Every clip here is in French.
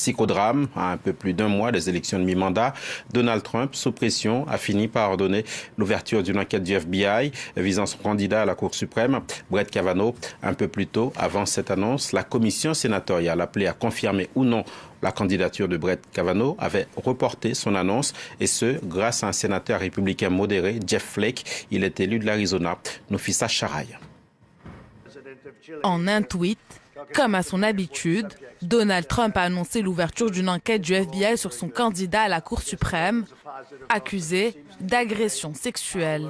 psychodrame. À un peu plus d'un mois des élections de mi-mandat, Donald Trump, sous pression, a fini par ordonner l'ouverture d'une enquête du FBI visant son candidat à la Cour suprême, Brett Kavanaugh. Un peu plus tôt, avant cette annonce, la commission sénatoriale appelée à confirmer ou non la candidature de Brett Kavanaugh avait reporté son annonce, et ce, grâce à un sénateur républicain modéré, Jeff Flake. Il est élu de l'Arizona. Nafissa Charaï. En un tweet, comme à son habitude, Donald Trump a annoncé l'ouverture d'une enquête du FBI sur son candidat à la Cour suprême, accusé d'agression sexuelle.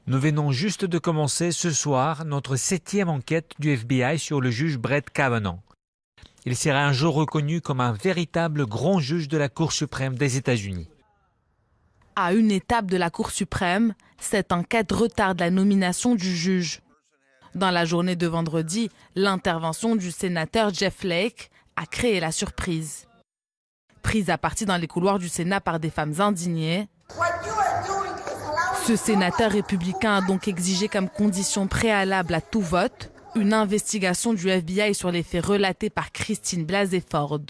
Nous venons juste de commencer ce soir notre 7e enquête du FBI sur le juge Brett Kavanaugh. Il sera un jour reconnu comme un véritable grand juge de la Cour suprême des États-Unis. À une étape de la Cour suprême, cette enquête retarde la nomination du juge. Dans la journée de vendredi, l'intervention du sénateur Jeff Flake a créé la surprise. Prise à partie dans les couloirs du Sénat par des femmes indignées, ce sénateur républicain a donc exigé comme condition préalable à tout vote une investigation du FBI sur les faits relatés par Christine Blasey Ford.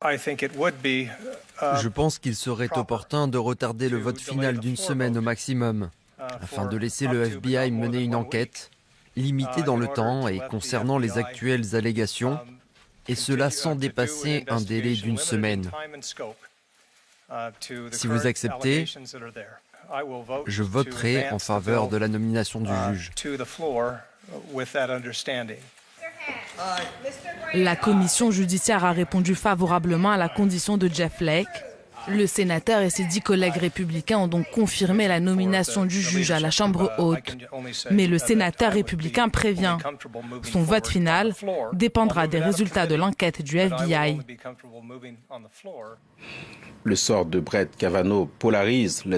Je pense qu'il serait opportun de retarder le vote final d'une semaine au maximum, afin de laisser le FBI mener une enquête, limitée dans le temps et concernant les actuelles allégations, et cela sans dépasser un délai d'une semaine. Si vous acceptez, je voterai en faveur de la nomination du juge. La commission judiciaire a répondu favorablement à la condition de Jeff Flake. Le sénateur et ses 10 collègues républicains ont donc confirmé la nomination du juge à la Chambre haute. Mais le sénateur républicain prévient, son vote final dépendra des résultats de l'enquête du FBI. Le sort de Brett Kavanaugh polarise